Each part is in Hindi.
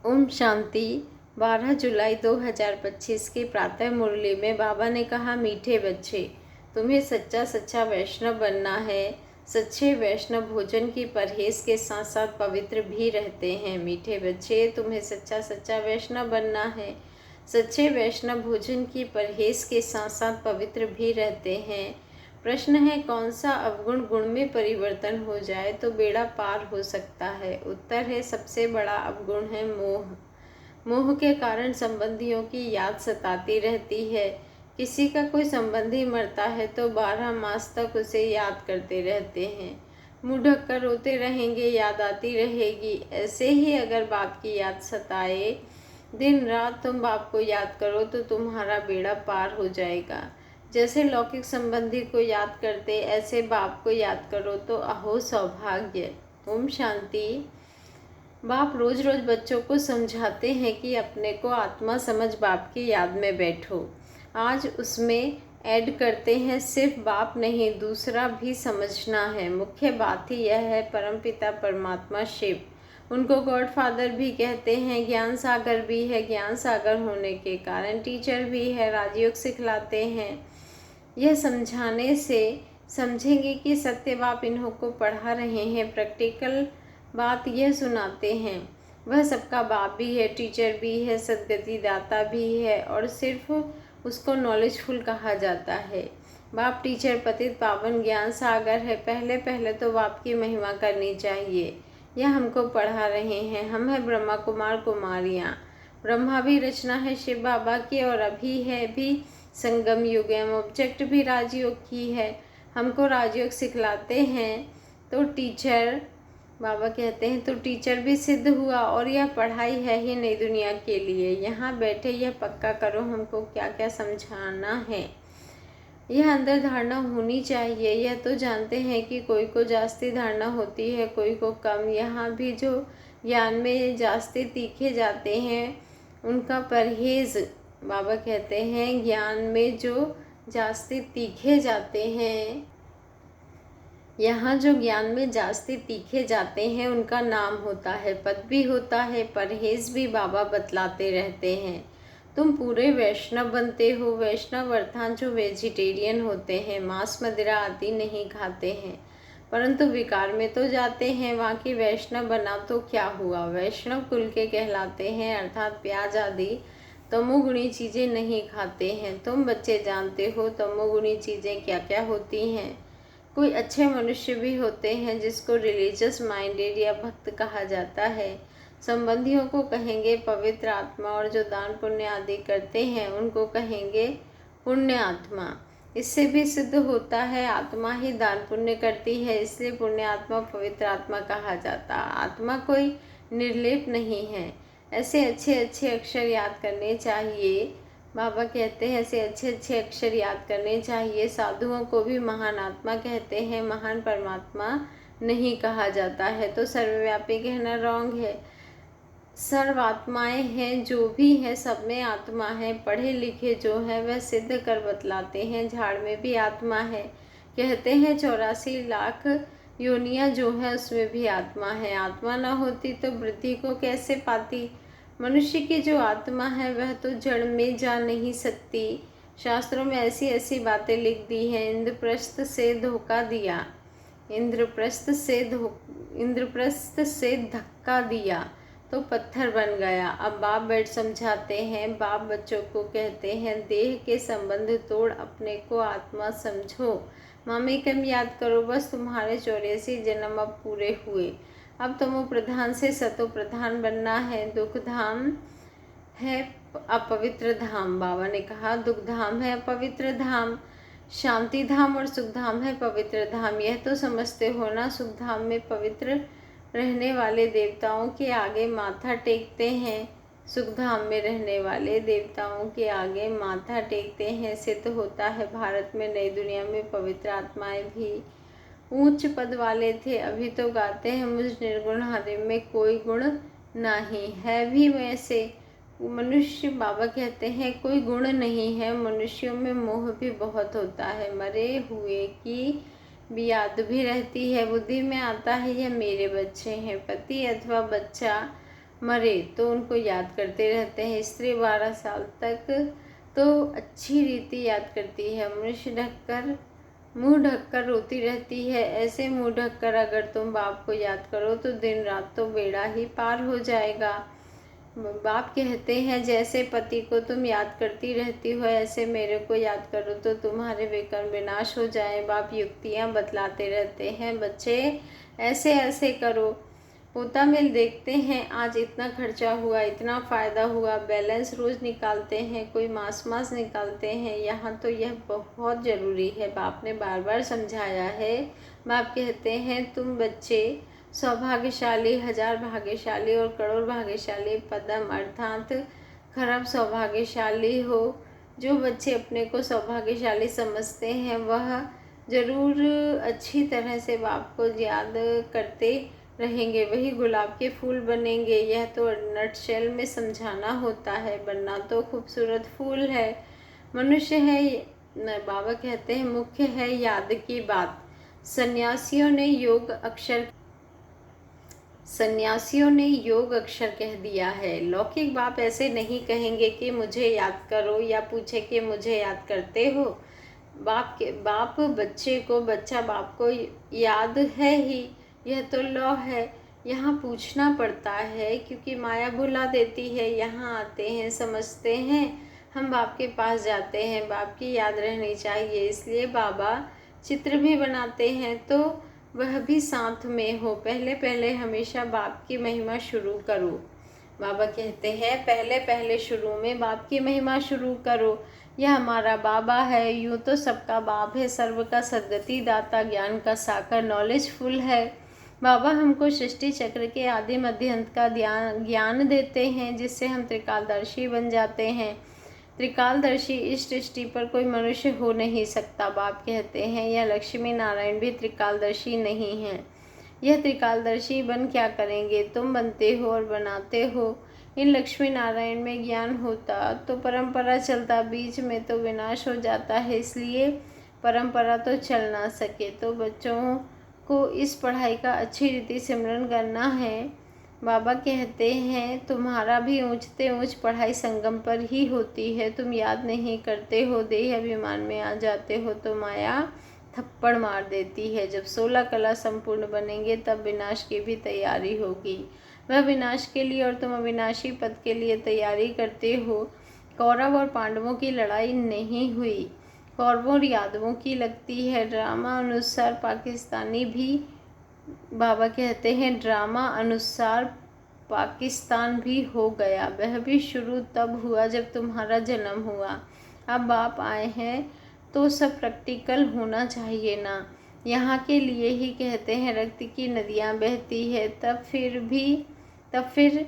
ओम शांति। 12 जुलाई 2025 की प्रातः मुरली में बाबा ने कहा, मीठे बच्चे, तुम्हें सच्चा सच्चा वैष्णव बनना है। सच्चे वैष्णव भोजन की परहेज के साथ साथ पवित्र भी रहते हैं। मीठे बच्चे, तुम्हें सच्चा सच्चा वैष्णव बनना है। सच्चे वैष्णव भोजन की परहेज के साथ साथ पवित्र भी रहते हैं। प्रश्न है, कौन सा अवगुण गुण में परिवर्तन हो जाए तो बेड़ा पार हो सकता है? उत्तर है, सबसे बड़ा अवगुण है मोह। मोह के कारण संबंधियों की याद सताती रहती है। किसी का कोई संबंधी मरता है तो 12 मास तक उसे याद करते रहते हैं। मुँह ढक कर रोते रहेंगे, याद आती रहेगी। ऐसे ही अगर बाप की याद सताए, दिन रात तुम बाप को याद करो तो तुम्हारा बेड़ा पार हो जाएगा। जैसे लौकिक संबंधी को याद करते, ऐसे बाप को याद करो तो अहो सौभाग्य। ओम शांति। बाप रोज रोज बच्चों को समझाते हैं कि अपने को आत्मा समझ बाप की याद में बैठो। आज उसमें ऐड करते हैं, सिर्फ बाप नहीं दूसरा भी समझना है। मुख्य बात ही यह है, परमपिता परमात्मा शिव, उनको गॉड फादर भी कहते हैं, ज्ञान सागर भी है। ज्ञान सागर होने के कारण टीचर भी है, राजयोग सिखलाते हैं। यह समझाने से समझेंगे कि सत्य बाप इन्हों को पढ़ा रहे हैं। प्रैक्टिकल बात यह सुनाते हैं, वह सबका बाप भी है, टीचर भी है, सद्गति दाता भी है, और सिर्फ उसको नॉलेजफुल कहा जाता है। बाप टीचर पतित पावन ज्ञान सागर है। पहले पहले तो बाप की महिमा करनी चाहिए। यह हमको पढ़ा रहे हैं। हम हैं ब्रह्मा कुमार कुमारियाँ। ब्रह्मा भी रचना है शिव बाबा की, और अभी है भी संगम युग है। ऑब्जेक्ट भी राजयोग की है। हमको राजयोग सिखलाते हैं तो टीचर बाबा कहते हैं, तो टीचर भी सिद्ध हुआ। और यह पढ़ाई है ही नई दुनिया के लिए। यहाँ बैठे यह पक्का करो, हमको क्या क्या समझाना है। यह अंदर धारणा होनी चाहिए। यह तो जानते हैं कि कोई को जास्ती धारणा होती है, कोई को कम। यहाँ भी जो ज्ञान में जास्ती तीखे जाते हैं उनका परहेज, बाबा कहते हैं, ज्ञान में जो जास्ती तीखे जाते हैं, यहाँ जो ज्ञान में जास्ती तीखे जाते हैं उनका नाम होता है, पद भी होता है, परहेज भी बाबा बतलाते रहते हैं। तुम पूरे वैष्णव बनते हो। वैष्णव अर्थात जो वेजिटेरियन होते हैं, मांस मदिरा आदि नहीं खाते हैं, परंतु विकार में तो जाते हैं। वहाँ की वैष्णव बना तो क्या हुआ, वैष्णव कुल के कहलाते हैं, अर्थात प्याज आदि तमोगुणी चीज़ें नहीं खाते हैं। तुम बच्चे जानते हो तमोगुणी चीज़ें क्या क्या होती हैं। कोई अच्छे मनुष्य भी होते हैं जिसको रिलीजियस माइंडेड या भक्त कहा जाता है। संबंधियों को कहेंगे पवित्र आत्मा, और जो दान पुण्य आदि करते हैं उनको कहेंगे पुण्य आत्मा। इससे भी सिद्ध होता है आत्मा ही दान पुण्य करती है, इसलिए पुण्य आत्मा पवित्र आत्मा कहा जाता। आत्मा कोई निर्लेप नहीं है। ऐसे अच्छे अच्छे अक्षर याद करने चाहिए। बाबा कहते हैं ऐसे अच्छे अच्छे अक्षर याद करने चाहिए। साधुओं को भी महान आत्मा कहते हैं, महान परमात्मा नहीं कहा जाता है। तो सर्वव्यापी कहना रॉन्ग है। सर्व आत्माएं हैं, जो भी है सब में आत्मा है। पढ़े लिखे जो है वह सिद्ध कर बतलाते हैं, झाड़ में भी आत्मा है। कहते हैं 84 लाख योनियां जो है उसमें भी आत्मा है। आत्मा न होती तो वृद्धि को कैसे पाती। मनुष्य की जो आत्मा है वह तो जड़ में जा नहीं सकती। शास्त्रों में ऐसी ऐसी बातें लिख दी हैं। इंद्रप्रस्थ से धोखा दिया, इंद्रप्रस्थ से धक्का दिया तो पत्थर बन गया। अब बाप बैठ समझाते हैं। बाप बच्चों को कहते हैं, देह के संबंध तोड़ अपने को आत्मा समझो। मामी कम याद करो, बस तुम्हारे 84 जन्म अब पूरे हुए। अब तमो प्रधान से सतो प्रधान बनना है। दुख धाम है अपवित्र धाम। बाबा ने कहा दुख धाम है अपवित्र धाम, शांति धाम और सुख धाम है पवित्र धाम। यह तो समझते हो ना। सुख धाम में पवित्र रहने वाले देवताओं के आगे माथा टेकते हैं। सुख धाम में रहने वाले देवताओं के आगे माथा टेकते हैं। सिद्ध होता है भारत में, नई दुनिया में पवित्र आत्माएं भी ऊंच पद वाले थे। अभी तो गाते हैं मुझ निर्गुण हरि में कोई गुण नहीं है। भी वैसे मनुष्य, बाबा कहते हैं कोई गुण नहीं है। मनुष्यों में मोह भी बहुत होता है। मरे हुए की भी याद भी रहती है। बुद्धि में आता है यह मेरे बच्चे हैं। पति अथवा बच्चा मरे तो उनको याद करते रहते हैं। स्त्री 12 साल तक तो अच्छी रीति याद करती है। मनुष्य मुंह ढककर रोती रहती है। ऐसे मुंह ढककर अगर तुम बाप को याद करो तो दिन रात तो बेड़ा ही पार हो जाएगा। बाप कहते हैं जैसे पति को तुम याद करती रहती हो ऐसे मेरे को याद करो तो तुम्हारे विकर्म विनाश हो जाए। बाप युक्तियाँ बतलाते रहते हैं, बच्चे ऐसे ऐसे करो। पोता मिल देखते हैं आज इतना खर्चा हुआ, इतना फ़ायदा हुआ, बैलेंस रोज़ निकालते हैं, कोई मास निकालते हैं। यहाँ तो यह बहुत ज़रूरी है, बाप ने बार बार समझाया है। बाप कहते हैं तुम बच्चे सौभाग्यशाली, 1000 भाग्यशाली और करोड़ भाग्यशाली पदम अर्थात खराब सौभाग्यशाली हो। जो बच्चे अपने को सौभाग्यशाली समझते हैं वह ज़रूर अच्छी तरह से बाप को याद करते रहेंगे, वही गुलाब के फूल बनेंगे। यह तो नटशेल में समझाना होता है, बनना तो खूबसूरत फूल है, मनुष्य है। बाबा कहते हैं मुख्य है याद की बात। सन्यासियों ने योग अक्षर कह दिया है। लौकिक बाप ऐसे नहीं कहेंगे कि मुझे याद करो या पूछे कि मुझे याद करते हो। बाप बच्चे को, बच्चा बाप को याद है ही, यह तो लॉ है। यहाँ पूछना पड़ता है क्योंकि माया भुला देती है। यहाँ आते हैं, समझते हैं, हम बाप के पास जाते हैं, बाप की याद रहनी चाहिए। इसलिए बाबा चित्र भी बनाते हैं तो वह भी साथ में हो। पहले पहले हमेशा बाप की महिमा शुरू करो। बाबा कहते हैं पहले पहले शुरू में बाप की महिमा शुरू करो। यह हमारा बाबा है, यूँ तो सबका बाप है, सर्व का सद्गति दाता, ज्ञान का साकर, नॉलेजफुल है। बाबा हमको सृष्टि चक्र के आदि मध्य अंत का ज्ञान देते हैं जिससे हम त्रिकालदर्शी बन जाते हैं। त्रिकालदर्शी इस सृष्टि पर कोई मनुष्य हो नहीं सकता। बाप कहते हैं यह लक्ष्मी नारायण भी त्रिकालदर्शी नहीं है। यह त्रिकालदर्शी बन क्या करेंगे? तुम बनते हो और बनाते हो। इन लक्ष्मी नारायण में ज्ञान होता तो परंपरा चलता, बीच में तो विनाश हो जाता है। इसलिए परंपरा तो चल ना सके तो बच्चों को इस पढ़ाई का अच्छी रीति सिमरन करना है। बाबा कहते हैं तुम्हारा भी ऊंचते ऊंच पढ़ाई संगम पर ही होती है। तुम याद नहीं करते हो, देह अभिमान में आ जाते हो तो माया थप्पड़ मार देती है। जब 16 कला संपूर्ण बनेंगे तब विनाश की भी तैयारी होगी। वह विनाश के लिए और तुम अविनाशी पद के लिए तैयारी करते हो। कौरव और पांडवों की लड़ाई नहीं हुई, कौरवों और यादवों की लगती है। ड्रामा अनुसार पाकिस्तानी भी, बाबा कहते हैं ड्रामा अनुसार पाकिस्तान भी हो गया। वह भी शुरू तब हुआ जब तुम्हारा जन्म हुआ। अब बाप आए हैं तो सब प्रैक्टिकल होना चाहिए ना। यहाँ के लिए ही कहते हैं रक्त की नदियाँ बहती है, तब फिर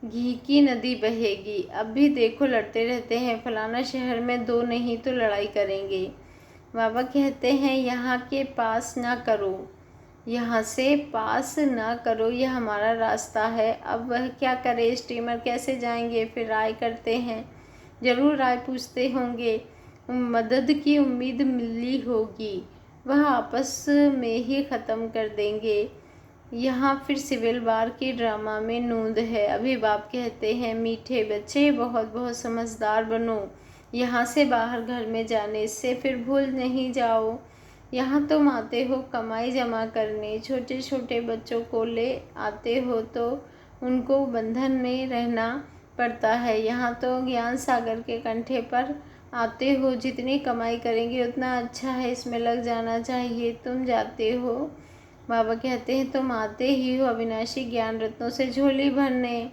घी की नदी बहेगी। अब भी देखो लड़ते रहते हैं, फलाना शहर में 2 नहीं तो लड़ाई करेंगे। बाबा कहते हैं यहाँ के पास ना करो, यहाँ से पास ना करो, यह हमारा रास्ता है। अब वह क्या करे, स्टीमर कैसे जाएंगे? फिर राय करते हैं, ज़रूर राय पूछते होंगे, मदद की उम्मीद मिली होगी, वह आपस में ही ख़त्म कर देंगे। यहाँ फिर सिविल वार की ड्रामा में नूंद है। अभी बाप कहते हैं मीठे बच्चे बहुत बहुत समझदार बनो, यहाँ से बाहर घर में जाने से फिर भूल नहीं जाओ। यहाँ तुम आते हो कमाई जमा करने, छोटे छोटे बच्चों को ले आते हो तो उनको बंधन में रहना पड़ता है। यहाँ तो ज्ञान सागर के कंठे पर आते हो, जितनी कमाई करेंगे उतना अच्छा है, इसमें लग जाना चाहिए। तुम जाते हो, बाबा कहते हैं तुम आते ही हो अविनाशी ज्ञान रत्नों से झोली भरने।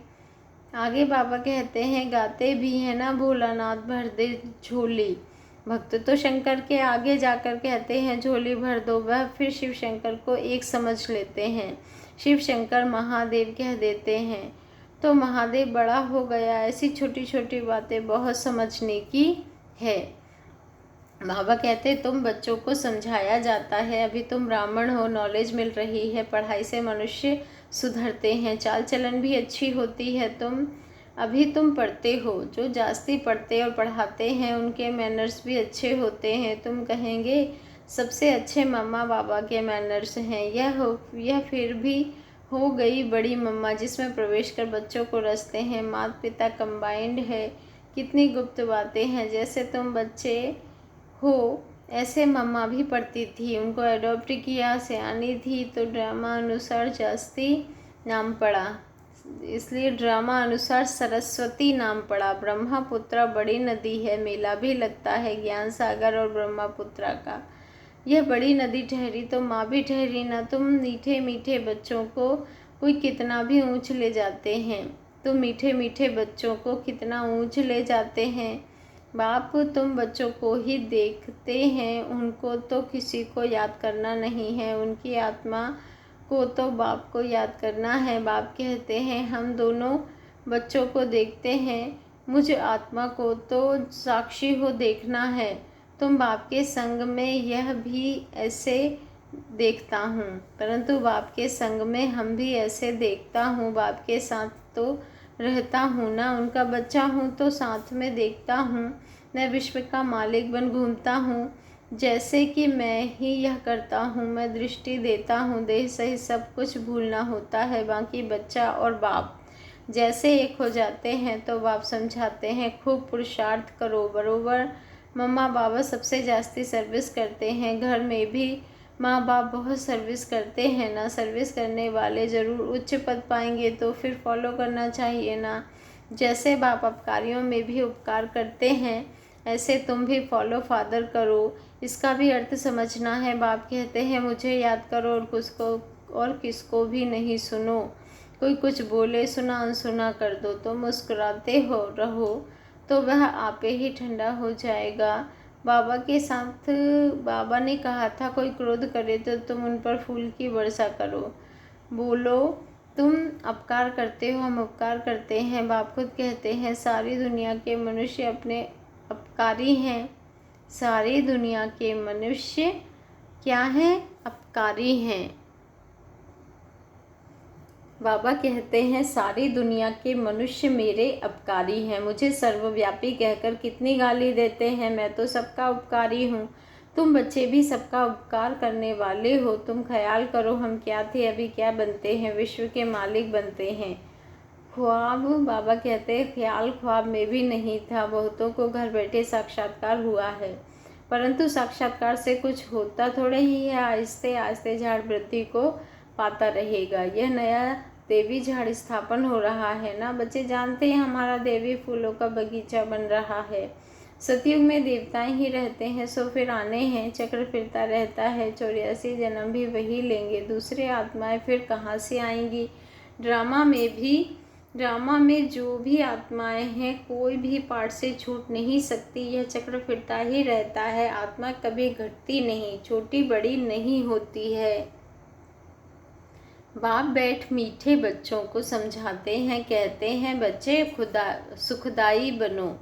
आगे बाबा कहते हैं गाते भी हैं ना, भोलानाथ भर दे झोली। भक्त तो शंकर के आगे जाकर कहते हैं झोली भर दो, वह फिर शिव शंकर को एक समझ लेते हैं। शिव शंकर महादेव कह देते हैं तो महादेव बड़ा हो गया। ऐसी छोटी छोटी बातें बहुत समझने की है। बाबा कहते तुम बच्चों को समझाया जाता है, अभी तुम ब्राह्मण हो, नॉलेज मिल रही है, पढ़ाई से मनुष्य सुधरते हैं, चाल चलन भी अच्छी होती है। तुम पढ़ते हो, जो जास्ती पढ़ते और पढ़ाते हैं उनके मैनर्स भी अच्छे होते हैं। तुम कहेंगे सबसे अच्छे मम्मा बाबा के मैनर्स हैं, यह फिर भी हो गई बड़ी मम्मा, जिसमें प्रवेश कर बच्चों को रचते हैं। माता पिता कंबाइंड है, कितनी गुप्त बातें हैं। जैसे तुम बच्चे हो ऐसे मम्मा भी पढ़ती थी, उनको अडॉप्ट किया, सियानी थी तो ड्रामा अनुसार जास्ती नाम पड़ा, इसलिए ड्रामा अनुसार सरस्वती नाम पड़ा। ब्रह्मपुत्रा बड़ी नदी है, मेला भी लगता है ज्ञान सागर और ब्रह्मपुत्रा का। यह बड़ी नदी ठहरी तो माँ भी ठहरी ना। तुम मीठे मीठे बच्चों को कोई कितना भी ऊंच ले जाते हैं, तुम मीठे मीठे बच्चों को कितना ऊंच ले जाते हैं। बाप तुम बच्चों को ही देखते हैं, उनको तो किसी को याद करना नहीं है, उनकी आत्मा को तो बाप को याद करना है। बाप कहते हैं हम दोनों बच्चों को देखते हैं, मुझ आत्मा को तो साक्षी हो देखना है। तुम बाप के संग में यह भी ऐसे देखता हूँ, परंतु बाप के संग में हम भी ऐसे देखता हूँ। बाप के साथ तो रहता हूँ ना, उनका बच्चा हूँ तो साथ में देखता हूँ। मैं विश्व का मालिक बन घूमता हूँ, जैसे कि मैं ही यह करता हूँ। मैं दृष्टि देता हूँ, देह सही सब कुछ भूलना होता है। बाकी बच्चा और बाप जैसे एक हो जाते हैं तो बाप समझाते हैं खूब पुरुषार्थ करो। बरोबर मम्मा बाबा सबसे जास्ती सर्विस करते हैं, घर में भी माँ बाप बहुत सर्विस करते हैं ना। सर्विस करने वाले ज़रूर उच्च पद पाएंगे, तो फिर फॉलो करना चाहिए ना। जैसे बाप अपकारियों में भी उपकार करते हैं, ऐसे तुम भी फॉलो फादर करो। इसका भी अर्थ समझना है। बाप कहते हैं मुझे याद करो और किसको भी नहीं सुनो। कोई कुछ बोले सुना अनसुना कर दो तो मुस्कुराते हो रहो, तो वह आपे ही ठंडा हो जाएगा। बाबा के साथ बाबा ने कहा था कोई क्रोध करे तो तुम उन पर फूल की वर्षा करो। बोलो तुम अपकार करते हो, हम उपकार करते हैं। बाप खुद कहते हैं सारी दुनिया के मनुष्य अपने अपकारी हैं। सारी दुनिया के मनुष्य क्या हैं? अपकारी हैं। बाबा कहते हैं सारी दुनिया के मनुष्य मेरे अपकारी हैं। मुझे सर्वव्यापी कहकर कितनी गाली देते हैं, मैं तो सबका उपकारी हूँ। तुम बच्चे भी सबका उपकार करने वाले हो। तुम ख्याल करो हम क्या थे, अभी क्या बनते हैं, विश्व के मालिक बनते हैं। ख्वाब बाबा कहते हैं ख्याल ख्वाब में भी नहीं था, बहुतों को घर बैठे साक्षात्कार हुआ है, परंतु साक्षात्कार से कुछ होता थोड़े ही है। आहिस्ते आहिस्ते झाड़ वृद्धि को पाता रहेगा। यह नया देवी झाड़ स्थापन हो रहा है ना। बच्चे जानते हैं हमारा देवी फूलों का बगीचा बन रहा है। सतयुग में देवताएं ही रहते हैं, सो फिर आने हैं, चक्र फिरता रहता है। 84 जन्म भी वही लेंगे, दूसरे आत्माएं फिर कहाँ से आएंगी। ड्रामा में जो भी आत्माएं हैं, कोई भी पार्ट से छूट नहीं सकती। यह चक्र फिरता ही रहता है। आत्मा कभी घटती नहीं, छोटी बड़ी नहीं होती है। बाप बैठ मीठे बच्चों को समझाते हैं, कहते हैं बच्चे सुखदाई बनो।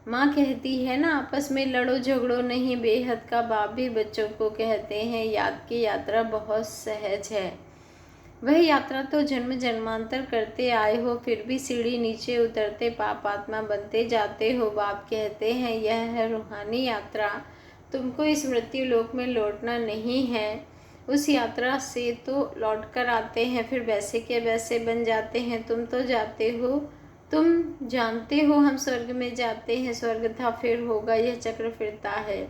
माँ कहती है ना आपस में लड़ो झगड़ो नहीं। बेहद का बाप भी बच्चों को कहते हैं याद की यात्रा बहुत सहज है। वह यात्रा तो जन्म जन्मांतर करते आए हो, फिर भी सीढ़ी नीचे उतरते पाप आत्मा बनते जाते हो। बाप कहते हैं यह है रूहानी यात्रा, तुमको इस मृत्यु लोक में लौटना नहीं है। उस यात्रा से तो लौट कर आते हैं, फिर वैसे के वैसे बन जाते हैं। तुम तो जाते हो, तुम जानते हो हम स्वर्ग में जाते हैं, स्वर्ग था फिर होगा, यह चक्र फिरता है।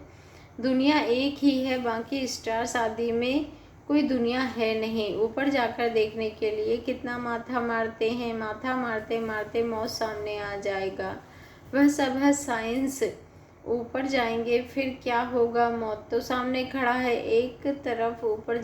दुनिया एक ही है, बाकी स्टार्स आदि में कोई दुनिया है नहीं। ऊपर जाकर देखने के लिए कितना माथा मारते हैं, माथा मारते मारते मौत सामने आ जाएगा। वह सब है साइंस। ऊपर जाएंगे फिर क्या होगा, मौत तो सामने खड़ा है। एक तरफ ऊपर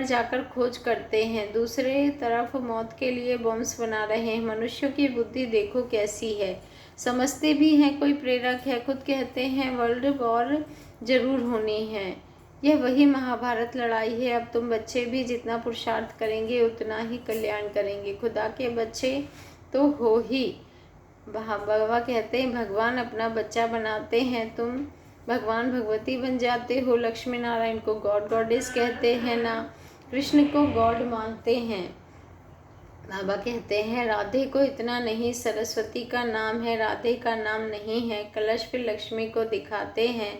जाकर खोज करते हैं, दूसरे तरफ मौत के लिए बॉम्ब्स बना रहे हैं। मनुष्यों की बुद्धि देखो कैसी है, समझते भी हैं कोई प्रेरक है। खुद कहते हैं वर्ल्ड वॉर जरूर होनी है। यह वही महाभारत लड़ाई है। अब तुम बच्चे भी जितना पुरुषार्थ करेंगे उतना ही कल्याण करेंगे। खुदा के बच्चे तो हो ही। बाबा कहते हैं भगवान अपना बच्चा बनाते हैं, तुम भगवान भगवती बन जाते हो। लक्ष्मी नारायण को गॉड गॉडेस कहते हैं ना, कृष्ण को गॉड मानते हैं। बाबा कहते हैं राधे को इतना नहीं, सरस्वती का नाम है, राधे का नाम नहीं है। कलश फिर लक्ष्मी को दिखाते हैं,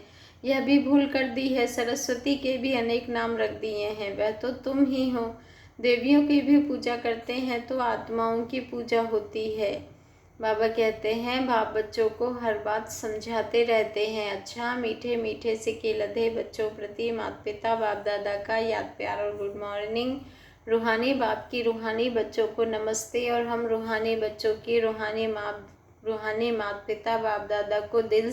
यह भी भूल कर दी है। सरस्वती के भी अनेक नाम रख दिए हैं, वह तो तुम ही हो। देवियों की भी पूजा करते हैं तो आत्माओं की पूजा होती है। बाबा कहते हैं बाप बच्चों को हर बात समझाते रहते हैं। अच्छा, मीठे मीठे सिक्के लदे बच्चों प्रति माता पिता बाप दादा का याद प्यार और गुड मॉर्निंग। रूहानी बाप की रूहानी बच्चों को नमस्ते और हम रूहानी बच्चों की रूहानी माता पिता बाप दादा को दिल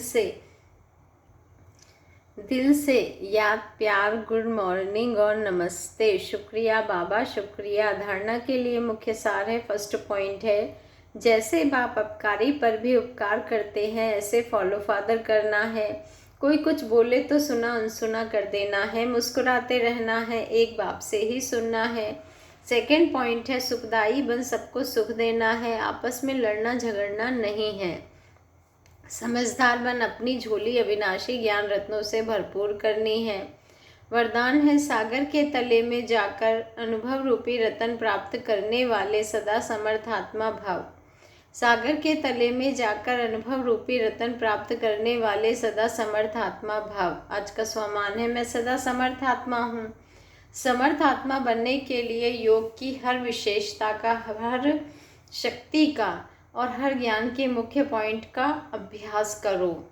से याद प्यार गुड मॉर्निंग और नमस्ते। शुक्रिया बाबा, शुक्रिया। धारणा के लिए मुख्य सार है, फर्स्ट पॉइंट है, जैसे बाप अपकारी पर भी उपकार करते हैं ऐसे फॉलो फादर करना है। कोई कुछ बोले तो सुना अनसुना कर देना है, मुस्कुराते रहना है, एक बाप से ही सुनना है। सेकंड पॉइंट है, सुखदाई बन सबको सुख देना है, आपस में लड़ना झगड़ना नहीं है। समझदार बन अपनी झोली अविनाशी ज्ञान रत्नों से भरपूर करनी है। वरदान है, सागर के तले में जाकर अनुभव रूपी रतन प्राप्त करने वाले सदा समर्थात्मा भाव। सागर के तले में जाकर अनुभव रूपी रतन प्राप्त करने वाले सदा समर्थात्मा भाव। आज का स्वमान है, मैं सदा समर्थात्मा हूँ। समर्थात्मा बनने के लिए योग की हर विशेषता का, हर शक्ति का और हर ज्ञान के मुख्य पॉइंट का अभ्यास करो।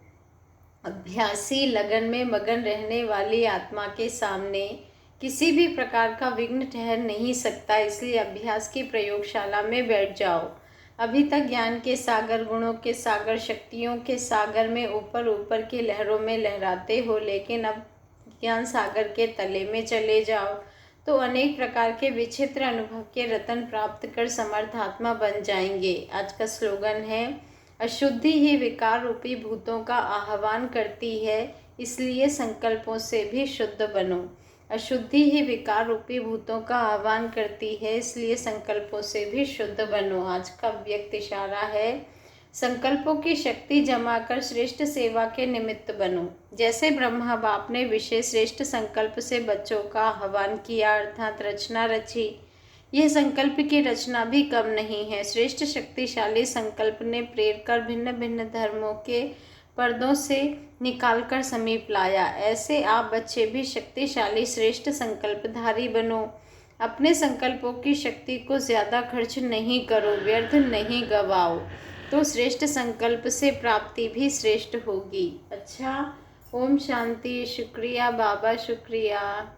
अभ्यासी लगन में मगन रहने वाली आत्मा के सामने किसी भी प्रकार का विघ्न ठहर नहीं सकता, इसलिए अभ्यास की प्रयोगशाला में बैठ जाओ। अभी तक ज्ञान के सागर, गुणों के सागर, शक्तियों के सागर में ऊपर ऊपर की लहरों में लहराते हो, लेकिन अब ज्ञान सागर के तले में चले जाओ तो अनेक प्रकार के विचित्र अनुभव के रतन प्राप्त कर समर्थात्मा बन जाएंगे। आज का स्लोगन है, अशुद्धि ही विकार रूपी भूतों का आह्वान करती है, इसलिए संकल्पों से भी शुद्ध बनो। अशुद्धि ही विकार रूपी भूतों का आह्वान करती है, इसलिए संकल्पों से भी शुद्ध बनो। आज का व्यक्त इशारा है, संकल्पों की शक्ति जमा कर श्रेष्ठ सेवा के निमित्त बनो। जैसे ब्रह्मा बाप ने विशेष श्रेष्ठ संकल्प से बच्चों का आह्वान किया, अर्थात रचना रची, यह संकल्प की रचना भी कम नहीं है। श्रेष्ठ शक्तिशाली संकल्प ने प्रेर कर भिन्न भिन्न धर्मों के पर्दों से निकालकर समीप लाया। ऐसे आप बच्चे भी शक्तिशाली श्रेष्ठ संकल्पधारी बनो। अपने संकल्पों की शक्ति को ज़्यादा खर्च नहीं करो, व्यर्थ नहीं गवाओ, तो श्रेष्ठ संकल्प से प्राप्ति भी श्रेष्ठ होगी। अच्छा, ओम शांति। शुक्रिया बाबा, शुक्रिया।